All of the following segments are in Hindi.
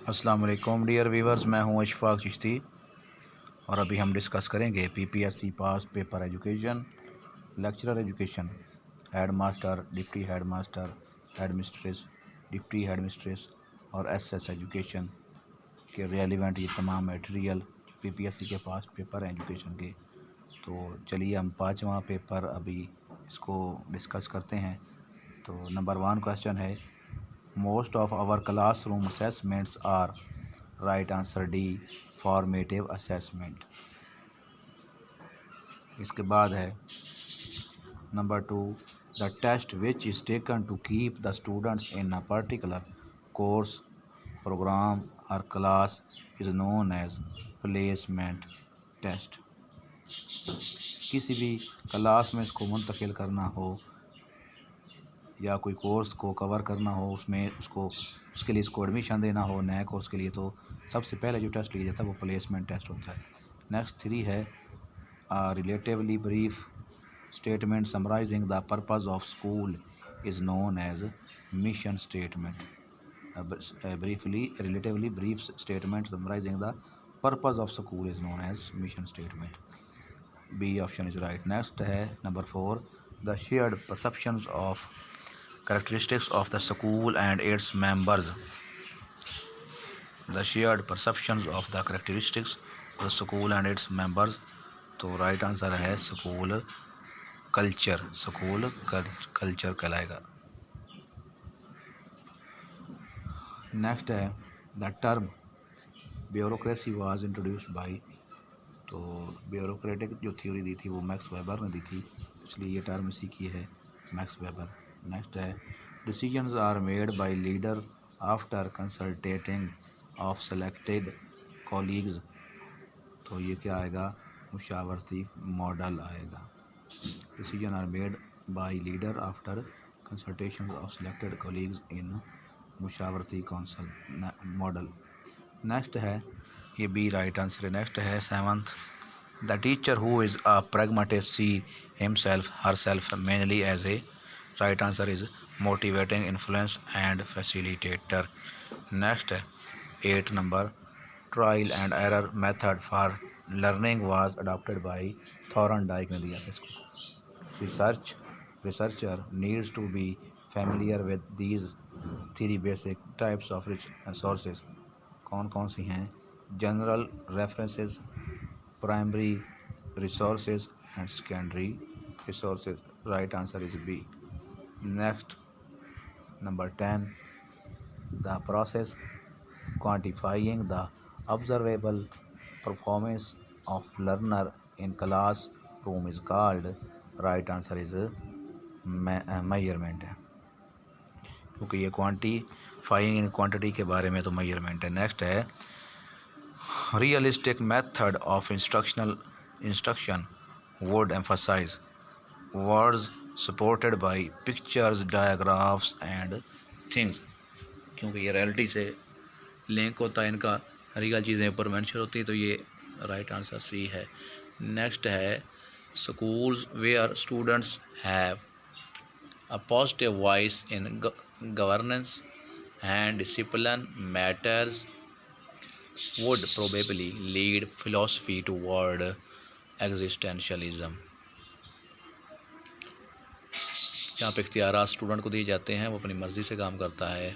अस्सलाम वालेकुम डियर व्यूवर्स, मैं हूं अशफाक चिश्ती और अभी हम डिस्कस करेंगे PPSC past paper education, lecturer education, head master, deputy head master, head mistress, deputy head mistress और एसएस एजुकेशन के रेलिवेंट ये तमाम मटेरियल पीपीएससी के पास्ट पेपर हैं एजुकेशन के। तो चलिए हम पाँचवा पेपर अभी इसको डिस्कस करते हैं। तो नंबर 1 क्वेश्चन है, most of our classroom assessments are, right answer D, formative assessment. इसके बाद है number 2, the test which is taken to keep the students in a particular course, programme और class is known as placement test. किसी भी क्लास में इसको मुंतकिल करना हो या कोई कोर्स को कवर करना हो, उसमें उसके लिए इसको एडमिशन देना हो नए कोर्स के लिए, तो सबसे पहले जो टेस्ट लिया जाता है वो प्लेसमेंट टेस्ट होता है। नेक्स्ट 3 है, relatively brief statement summarising the purpose of school is known as mission statement. Relatively brief statement summarising the purpose of school is known as mission statement. B option is right. Next है number 4, the shared perceptions of characteristics of the school and its members. The shared perceptions of the characteristics of the school and its members. तो राइट आंसर है स्कूल कल्चर, स्कूल कल्चर कहलाएगा। नेक्स्ट है, the term bureaucracy was introduced by. तो ब्यूरोक्रेटिक जो थ्योरी दी थी वो मैक्स वेबर ने दी थी, इसलिए ये टर्म इसी की है, मैक्स वेबर। नेक्स्ट है, decisions are made by leader after consultating of selected colleagues. तो ये क्या आएगा, मुशावरती मॉडल आएगा। Decision are made by leader after consultation of selected colleagues in मुशावरती काउंसिल मॉडल। नेक्स्ट है, ये बी राइट आंसर है। नेक्स्ट है 7th, the teacher who is a pragmatist see himself herself mainly as a, right answer is motivating influence and facilitator. Next है 8 number, trial and error method for learning was adopted by Thorndike ने दिया था इसको। Researcher needs to be familiar with these 3 basic types of sources. कौन कौन सी हैं, general references, primary resources and secondary resources. Right answer is B. Next number 10, the process quantifying the observable performance of learner in classroom is called, right answer is measurement है, क्योंकि ये क्वांटिफाइंग इन क्वांटिटी के बारे में तो मेजरमेंट है। नेक्स्ट है, realistic method of instruction would emphasise words supported by pictures, diagraphs and things. क्योंकि ये रियलिटी से लिंक होता है, इनका रियल चीज़ें ऊपर मेंशन होती है, तो ये राइट आंसर सी है। नेक्स्ट है, schools where students have a positive voice in governance and discipline matters would probably lead philosophy toward existentialism। जहाँ पे इख्तियारात स्टूडेंट को दिए जाते हैं, वो अपनी मर्ज़ी से काम करता है,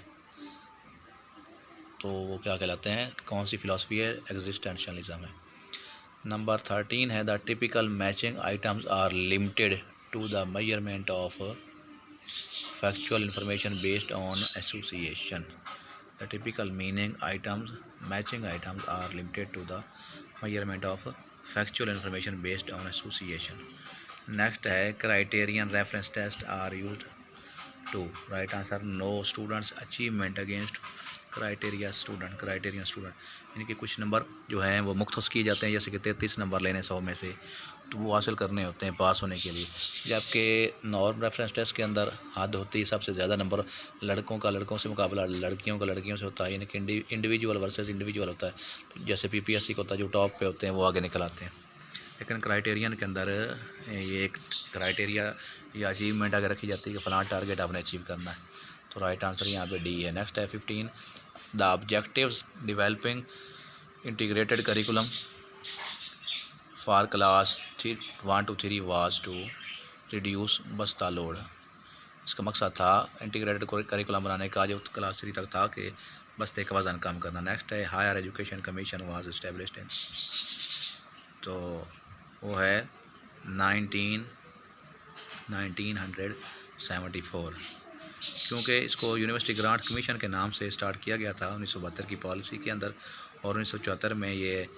तो वो क्या कहलाते हैं, कौन सी फ़िलासफ़ी है, एग्जिस्टेंशलिज्म है। नंबर 13 है, the typical matching items are limited to the measurement of factual information based on association. The typical meaning items, matching items are limited to the measurement of factual information based on association. Next है, criterion reference test are used to, right answer no students achievement against criterion student। यानी कि कुछ नंबर जो हैं वो मुख्तस किए जाते हैं, जैसे कि 33 नंबर लेने 100 में से, तो वो हासिल करने होते हैं पास होने के लिए। जबकि नॉर्म रेफरेंस टेस्ट के अंदर हद होती है सबसे ज़्यादा नंबर लड़कों का लड़कों से मुकाबला लड़कियों का लड़कियों से होता है, यानी कि इंडिविजुअल वर्सेस इंडिविजुअल होता है। तो जैसे पीपीएससी का होता है, जो टॉप पे होते हैं वो आगे निकल आते हैं। लेकिन क्राइटेरियन के अंदर ये एक क्राइटेरिया या अचीवमेंट अगर रखी जाती है कि फ़लाँ टारगेट आपने अचीव करना है, तो राइट आंसर यहाँ पे डी है। नेक्स्ट है 15, the objectives developing integrated curriculum for class 1 to 3 was to reduce बस्ता लोड। इसका मकसद था इंटीग्रेटेड करिकुलम बनाने का जो क्लास 3 तक था कि बस्ते का वज़न कम करना। नेक्स्ट है higher education commission was established in, तो वो है 1974, क्योंकि इसको यूनिवर्सिटी ग्रांट कमीशन के नाम से स्टार्ट किया गया था 1972 की पॉलिसी के अंदर, और 1974 में ये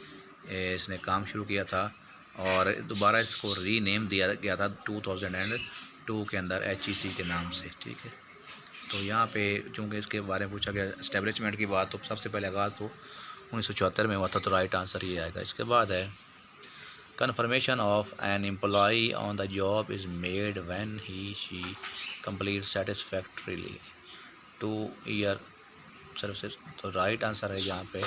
इसने काम शुरू किया था और दोबारा इसको रीनेम दिया गया था 2002 के अंदर HEC के नाम से। ठीक है, तो यहाँ पे चूँकि इसके बारे में पूछा गया इस्टेब्लिशमेंट की बात, तो सबसे पहले आगाज़ तो 1974 में हुआ था, तो राइट आंसर ये आएगा। इसके बाद है confirmation of an employee on the job is made when she completes satisfactorily 2 year services, तो राइट आंसर है यहाँ पे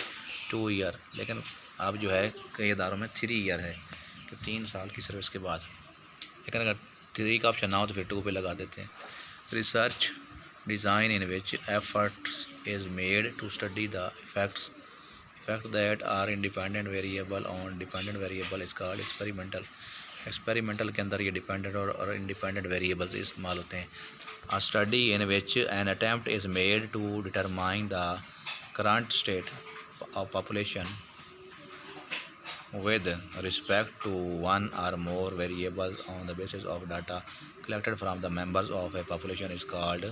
2 ईयर, लेकिन अब जो है कई इदारों में 3 ईयर है कि 3 साल की सर्विस के बाद, लेकिन अगर 3 का ऑप्शन ना हो तो फिर 2 पे लगा देते हैं। Research design in which efforts is made to study the effect that are independent variable on dependent variable is called experimental. Experimental के अंदर ये डिपेंडेंट और इंडिपेंडेंट वेरिएबल्स इस्तेमाल होते हैं। A study in which an attempt is made to determine the current state of population with respect to one or more variables on the basis of data collected from the members of a population is called,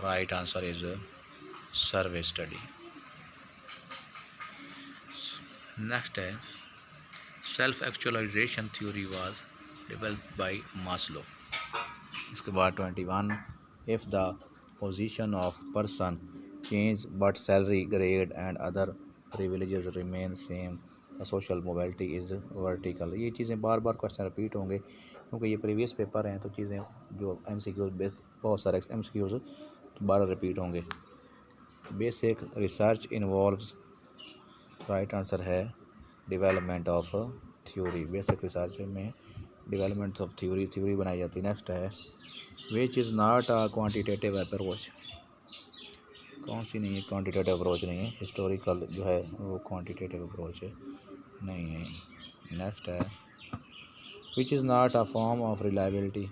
right answer is survey study. Next है self actualisation theory was developed by Maslow. इसके बाद 21 if the position of person change but salary grade and other privileges remain same the social mobility is vertical. ये चीज़ें बार बार क्वेश्चन रिपीट होंगे क्योंकि ये प्रीवियस पेपर हैं, तो चीज़ें जो MCQs बेस्ड बहुत सारे MCQs दोबारा रिपीट होंगे। Basic research involves, right answer है development of theory. Basic research में डेवलपमेंट ऑफ थ्योरी बनाई जाती है। नेक्स्ट है which is not a quantitative approach. कौन सी नहीं है क्वांटिटेटिव अप्रोच नहीं है, हिस्टोरिकल जो है वो क्वांटिटेटिव अप्रोच है नहीं है। नेक्स्ट है which is not a form of reliability,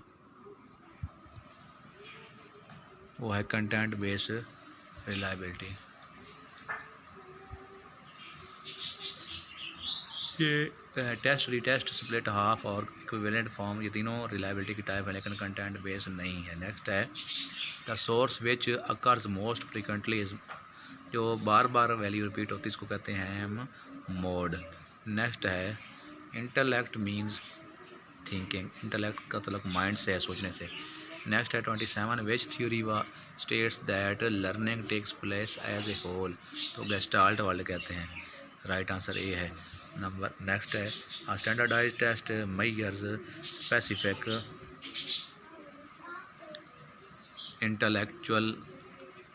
वो है कंटेंट बेस्ड रिलायबिलिटी। ये टेस्ट रीटेस्ट स्प्लिट हाफ और इक्विवेलेंट फॉर्म, ये तीनों रिलायबिलिटी की टाइप है लेकिन कंटेंट बेस नहीं है। नेक्स्ट है the source which occurs most frequently is, जो बार बार वैल्यू रिपीट होती है इसको कहते हैं हम मोड। नेक्स्ट है इंटेलेक्ट मीन्स थिंकिंग, इंटेलेक्ट का मतलब माइंड से है, सोचने से। नेक्स्ट है 27 which theory states that learning takes place as a whole, तो गेस्टाल्ट वाले कहते हैं, राइट आंसर ए है। नंबर नेक्स्ट है standardise test measures specific intellectual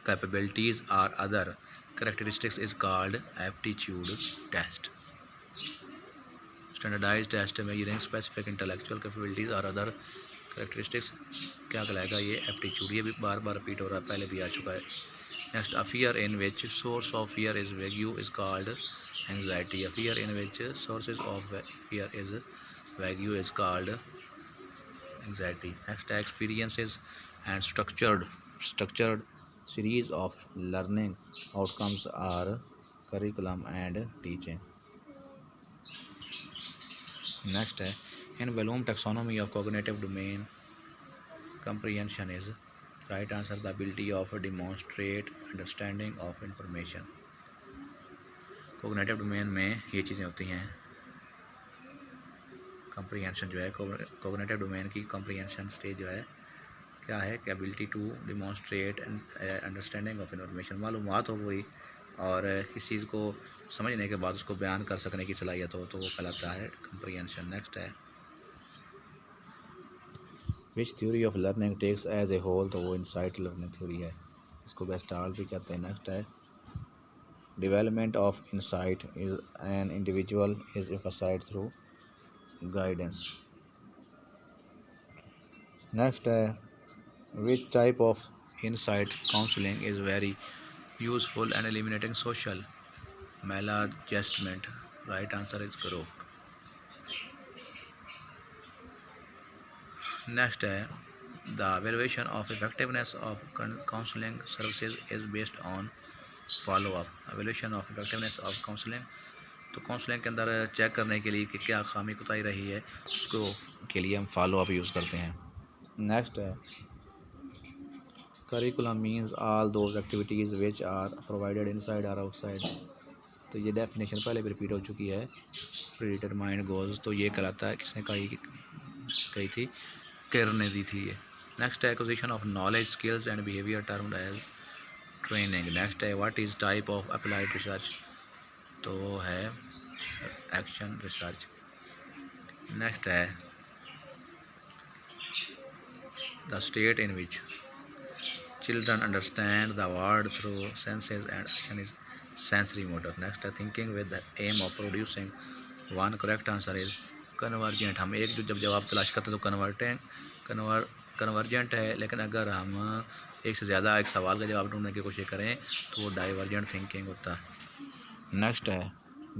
capabilities और other characteristics is called aptitude test. Standardise test measuring specific intellectual capabilities और अदर करेक्टरिस्टिक्स क्या कहलाएगा, ये एप्टीट्यूड। ये भी बार बार रिपीट हो रहा है, पहले भी आ चुका है। Next a fear in which source of fear is wagyu is called anxiety. A fear in which sources of fear is vague is called anxiety. Next, experiences and structured series of learning outcomes are curriculum and teaching. Next है in Bloom taxonomy of cognitive domain comprehension is, right answer the ability of demonstrate understanding of information. Cognitive domain में ये चीज़ें होती हैं। कम्प्रीहेंशन जो है कोग्निटिव डोमेन की कम्प्रीहेंशन स्टेज जो है क्या है कि ability to demonstrate understanding of information, मालूमात हो गई और इस चीज़ को समझने के बाद उसको बयान कर सकने की सलाहियत हो, तो वो कहलाता है कम्प्रीहेंशन। नेक्स्ट है which theory of learning takes as a whole, तो वो इनसाइट लर्निंग थ्योरी है, इसको गेस्टाल्ट भी कहते हैं। नेक्स्ट है development of insight is an individual is emphasized through guidance. Next which type of insight counseling is very useful and eliminating social maladjustment. Right answer is group. Next है the evaluation of effectiveness of counseling services is based on follow up. evaluation of effectiveness of counseling, तो काउंसलिंग के अंदर चेक करने के लिए कि क्या खामी कुताही रही है उसको के लिए हम फॉलो अप यूज़ करते हैं। नेक्स्ट है curriculum means all those activities which are provided inside और आउटसाइड। तो ये डेफिनेशन पहले भी रिपीट हो चुकी है। प्रीडिटरमाइंड गोल्स, तो ये कहलाता है, किसने कही थी, केयर ने दी थी ये। नेक्स्ट है acquisition of knowledge skills and behaviour termed as training. Next है what is type of applied research, तो है एक्शन रिसर्च। नेक्स्ट है the state in which children understand the world through senses and action is sensory motor. Next है thinking with the aim of producing one correct answer is convergent। हम एक जो जब जवाब तलाश करते हैं तो कन्वर्जेंट है, लेकिन अगर हम एक से ज़्यादा एक सवाल का जवाब ढूंढने की कोशिश करें तो वो डाइवर्जेंट थिंकिंग होता है। नेक्स्ट है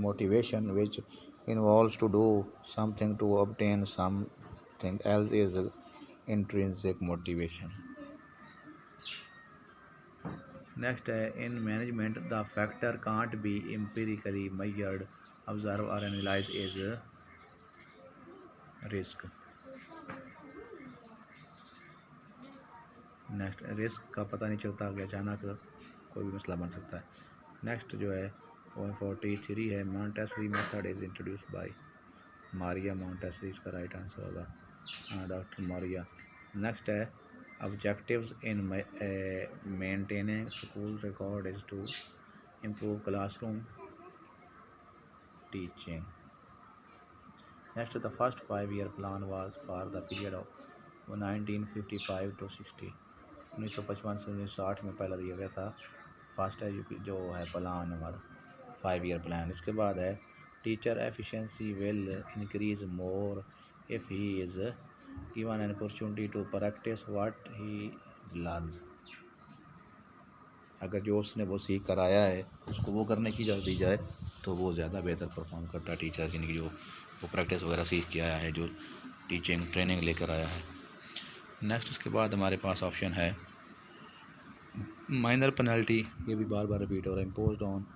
motivation which involves to do something to obtain something else is intrinsic motivation. Next है in management the factor can't be empirically measured observe और analyse is risk. Next risk का पता नहीं चलता कि अचानक कोई भी मसला बन सकता है। नेक्स्ट जो है 143 है Montessori method is introduce by Maria Montessori, इसका राइट आंसर होगा डॉक्टर मारिया। नेक्स्ट है objectives in maintaining school record is to improve classroom teaching. Next, the first 5-year plan was for the period of 1955 to 60। 1955 से 1960 में पहला दिया गया था फर्स्ट है जो है प्लान हमारा 5-year प्लान। इसके बाद है teacher efficiency will increase more if he is given an opportunity to practice what he learns। अगर जो उसने वो सीख कर आया है उसको वो करने की इजाज़त दी जाए तो वो ज़्यादा बेहतर परफॉर्म करता है टीचर, यानी कि जो वो प्रैक्टिस वगैरह सीख के आया है, जो टीचिंग ट्रेनिंग लेकर आया है। नेक्स्ट इसके बाद हमारे पास ऑप्शन है माइनर पेनल्टी, ये भी बार बार रिपीट हो रहा है, imposed on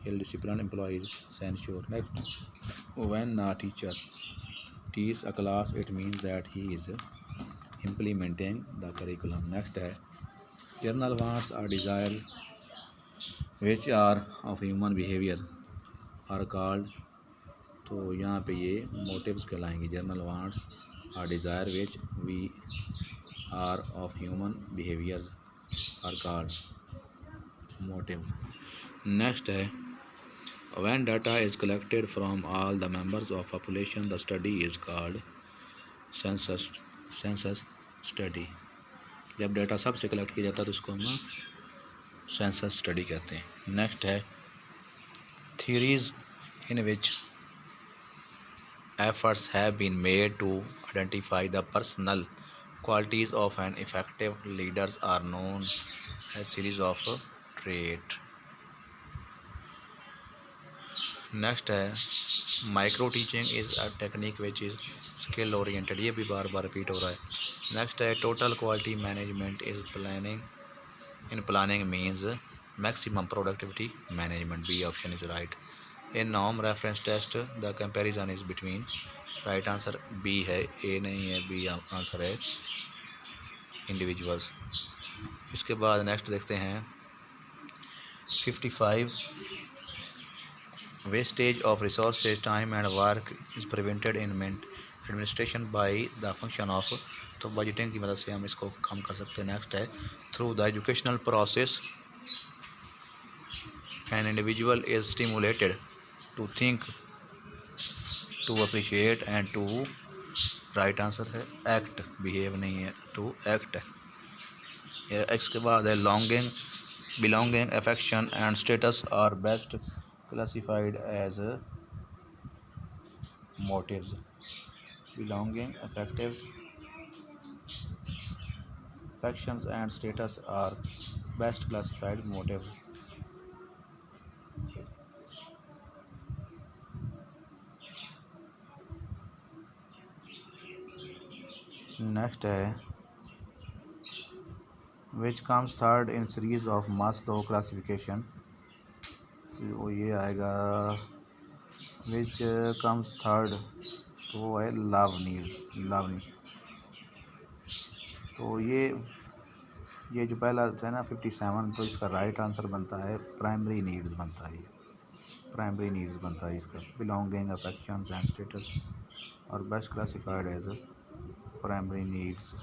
ill discipline employees censure. Next when a teacher teach a class it means that he is implementing the curriculum। next है journal wants or desire which are of human behavior are called, तो यहाँ पे ये motives कहलाएंगे। journal wants or desire which we are of human behavior are called motives। next है when data is collected from all the members of population the study is called census study। जब डाटा सबसे कलेक्ट किया जाता है तो उसको हम सेंसस स्टडी कहते हैं। नेक्स्ट है theories in which efforts have been made to identify the personal qualities of an effective leaders are known as theories of trait। Next है micro teaching is a technique which is skill oriented, ये भी बार बार रिपीट हो रहा है। नेक्स्ट है total quality management is planning means maximum productivity management, B option is right. In norm reference test the comparison is between, right answer B है, ए नहीं है, बी आंसर है इंडिविजुअल्स। इसके बाद नेक्स्ट देखते हैं 55 wastage of resources time and work is prevented in administration by the function of, तो बजटिंग की मदद से हम इसको कम कर सकते हैं। नेक्स्ट है through the educational process an individual is stimulated to think, to appreciate and to, right answer है एक्ट, बिहेव नहीं है, टू एक्ट। इसके बाद है longing belonging affection and status are best classified as motives। belonging affectives affections and status are best classified motives. Next है which comes third in series of Maslow classification, वो ये आएगा विच कम्स थर्ड, तो वो है लव नीड। तो ये जो पहला था ना 57, तो इसका राइट आंसर बनता है प्राइमरी नीड्स बनता है। प्राइमरी नीड्स बनता है इसका, बिलोंगिंग, अफेक्शंस एंड स्टेटस और best classified as primary needs.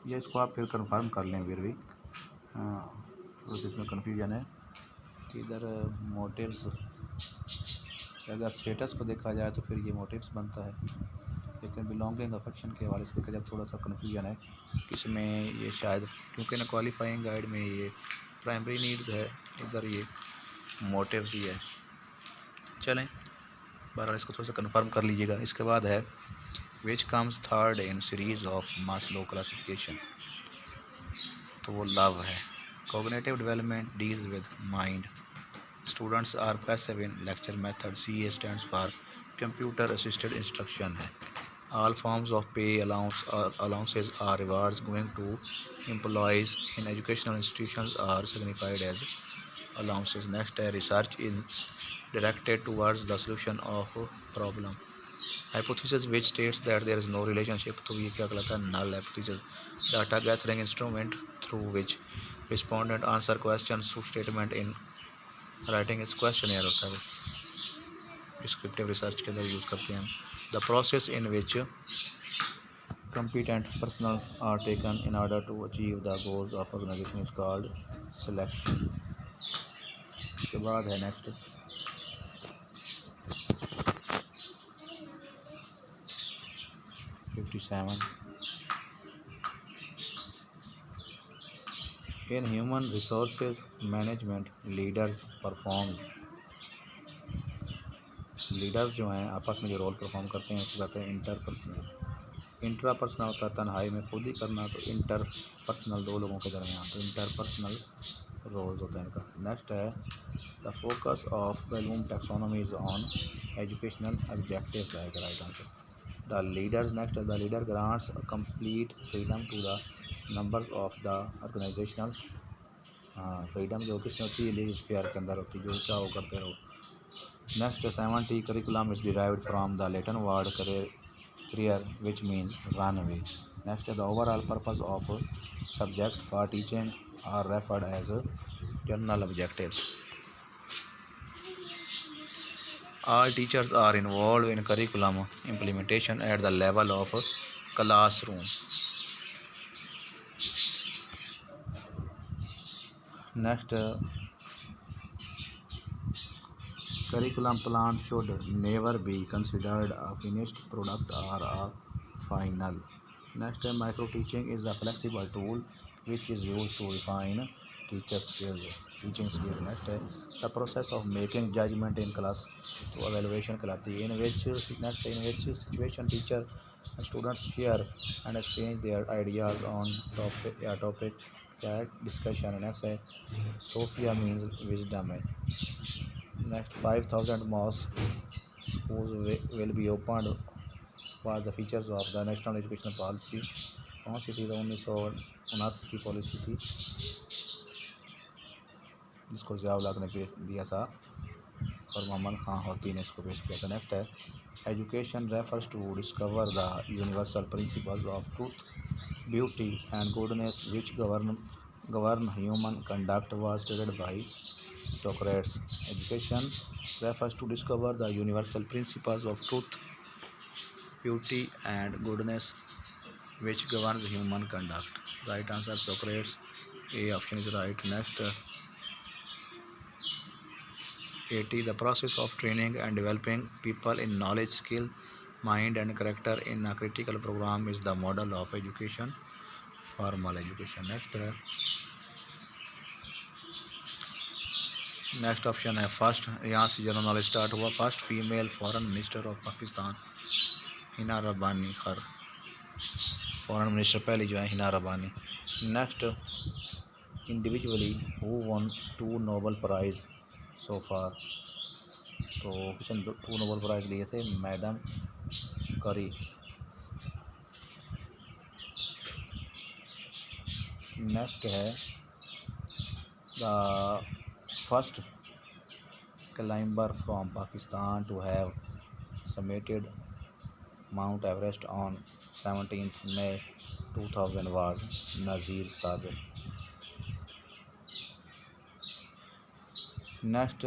ये इसको आप फिर कंफर्म कर लें फिर भी, तो इसमें कन्फ्यूजन है कि इधर मोटिव्स, अगर स्टेटस को देखा जाए तो फिर ये मोटिव्स बनता है, लेकिन बिलोंगिंग अफेक्शन के हवाले से देखा जाए थोड़ा सा कन्फ्यूजन है इसमें। ये शायद क्योंकि ना क्वालिफाइंग गाइड में ये प्राइमरी नीड्स है, इधर ये मोटिव्स ही है। चलें, बहरहाल इसको थोड़ा सा कंफर्म कर लीजिएगा। इसके बाद है which comes third in series of Maslow classification, तो वो लव है। Cognitive development deals with mind, students are passive in lecture method, CA stands for computer assisted instruction है। All forms of pay allowances or rewards going to employees in educational institutions are signified as allowances. Next है research is directed towards the solution of problem. Hypothesis which states that there is no relationship, तो ये क्या कहलाता है? null hypothesis. Data gathering instrument through which respondent answer questions through statement in writing is questionnaire होता है, डिस्क्रिप्टिव रिसर्च के अंदर यूज़ करते हैं हम। The process in which competent personnel are taken in order to achieve the goals of organization is called selection. इसके बाद है next 57, in human resources management leaders perform, leaders जो हैं आपस में जो रोल परफॉर्म करते हैं उसको कहते हैं इंटरपर्सनल। इंट्रापर्सनल होता है तन्हाई में खुद ही करना, तो इंटरपर्सनल दो लोगों के दरमियान, तो इंटरपर्सनल रोल्स होता है इनका। नेक्स्ट है the focus of Bloom taxonomy is on educational objectives है right answer. The leaders, next है the leader grants complete freedom to the numbers of the organisational, freedom जो किसमें होती है, लीज स्फीयर के अंदर होती है, जो चाहो करते रहो। Next 70 curriculum is derived from the Latin word career which means runway. Next the overall purpose of subject for teaching are referred as general objectives. All teachers are involved in curriculum implementation at the level of classroom. Next curriculum plan should never be considered a finished product or a final. Next time, micro teaching is a flexible tool which is used to refine teaching skills. Next है the process of making judgment in class, तो evaluation कहलाती है, in which situation teacher and students share and exchange their ideas on topic discussion. Next है Sophia means wisdom है। Next 5,000 mosque schools will be opened for the features of the national education policy. कौन सी थी? 1979 की पॉलिसी थी जिसको ज़िया-उल-हक ने पेश दिया था और मोहम्मद खान होती ने इसको पेश किया था। नेक्स्ट है education refers to discover the universal principles of truth, beauty and goodness which govern human conduct was stated by Socrates. Education refers to discover the universal principles of truth, beauty and goodness which governs human conduct. Right answer Socrates. A option is right. Next 80 the process of training and developing people in knowledge, skill, mind and character in a critical program is the model of education, formal education. Next option है फर्स्ट, यहाँ से जनरल नॉलेज स्टार्ट हुआ। First female foreign minister of Pakistan Hina Rabbani Khar. Foreign minister पहली जो है Hina Rabbani. Next, individually who won 2 Nobel prize so far. तो किसने 2 नोबल प्राइज़ लिए थे? Madam Curie. नेक्स्ट है the first climber from Pakistan to have summited Mount Everest on 17 May 2000 was Nazir Sabir. Next,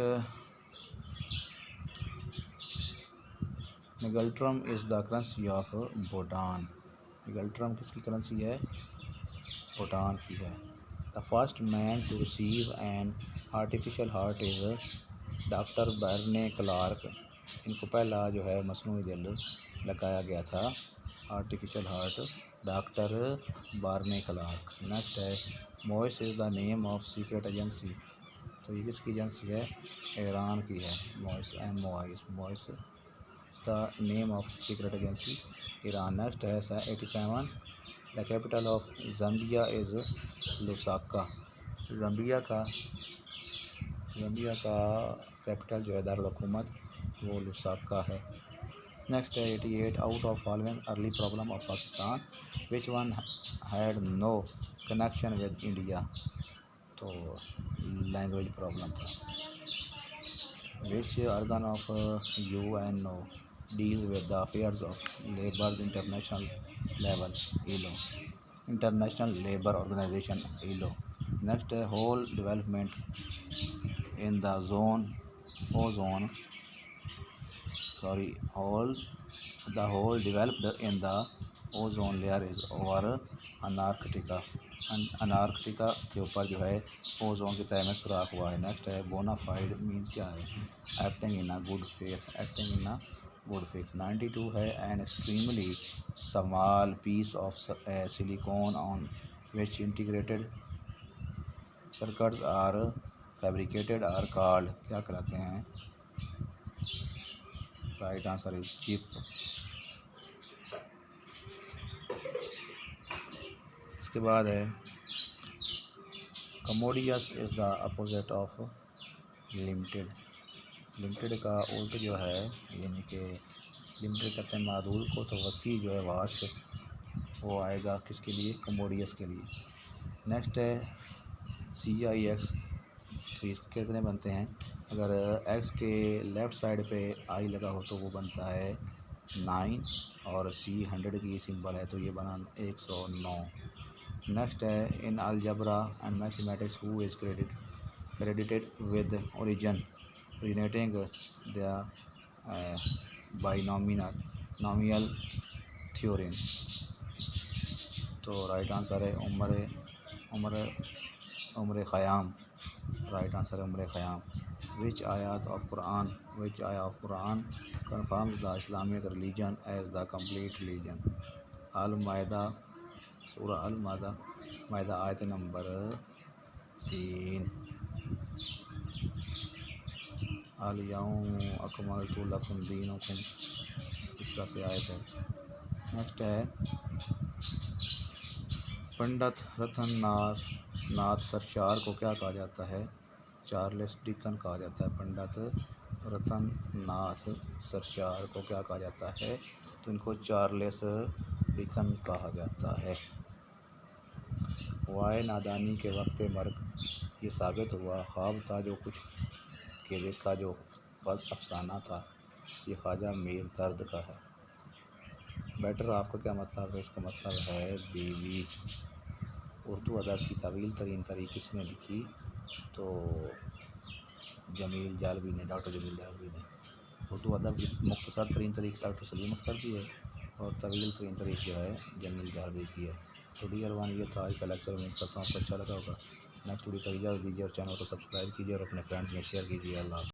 ngultrum is the currency of Bhutan. Ngultrum किसकी करेंसी है? भूटान की है। The first man to receive an artificial heart is doctor Barney Clark. इनको पहला जो है मसनूई दिल लगाया गया था, artificial heart, doctor Barney Clark. Next है मोइस is the name of secret agency. तो ये किसकी एजेंसी है? ईरान की है। MOIS MOIS, MOIS the name of secret agency, Iran. Next है 87, the capital of Zambia is Lusaka. Zambia का कैपिटल जो है दारुल हुकूमत वो लुसाका है। नेक्स्ट है 88, out of following early problem of Pakistan which one had no connection with India. तो लैंग्वेज प्रॉब्लम था। Which organ of UNO deals with the affairs of labour international level, ILO, international labour organisation, ILO। Next है hole development in the whole developed in the ozone layer is over Antarctica. Antarctica के ऊपर जो है ओजोन की तह में सुराख हुआ है। नेक्स्ट है बोनाफाइड मीन्स क्या है? Acting in a good faith, acting in a good faith. 92 है an extremely small piece of silicon on which integrated circuits are fabricated are called, क्या कहलाते हैं? Right answer is chip. इसके बाद है commodious is the opposite of limited. Limited का उल्ट जो है, यानी कि लिमिटेड कहते हैं महदूद को, तो वसी जो है वास्ट, वो आएगा किसके लिए? कमोडियस के लिए। नेक्स्ट है CIX। तो इसके कितने बनते हैं? अगर x के लेफ़्ट साइड पे I लगा हो तो वो बनता है 9, और C 100 की सिंबल है तो ये बना 109। नेक्स्ट है in algebra and mathematics who is credited with originating the binomial theorem. तो राइट आंसर है उमर ख़याम। राइट आंसर है उमर ख़याम। विच आयत of Quran confirms the Islamic religion as the complete religion. अल-माइदा, सूरा अल-माइदा आयत नंबर 3। अल-यौम अकमलतु लकुम दीनकुम, इस तरह से आयत है। नेक्स्ट है पंडित रतननाथ सरशार को क्या कहा जाता है? चार्ल्स डिकन कहा जाता है। पंडित रतननाथ सरशार को क्या कहा जाता है? तो इनको चार्ल्स डिकन कहा जाता है। वाय नादानी के वक्त मर्ग ये साबित हुआ, ख्वाब था जो कुछ के देखा जो बस अफसाना था, ये ख्वाजा मीर दर्द का है। बेटर आपका क्या मतलब है? इसका मतलब है बीवी। उर्दू अदब की तवील तरीन तहरीक किसने लिखी? तो जमील जालवी ने, डॉक्टर जमील जालवी ने। उर्दू अदब की मुख्तसर तरीन तरीक डॉक्टर सलीम अख्तर की है, और तवील तरीन तरीक जो है जमील जालवी की है। तो डियर वन, ये था आज का लेक्चर। उम्मीद करता हूँ आपको अच्छा लगा होगा। नेक्स्ट वीडियो तक इजाज़त दीजिए और चैनल को सब्सक्राइब कीजिए और अपने फ्रेंड्स में शेयर कीजिए। अल्लाह।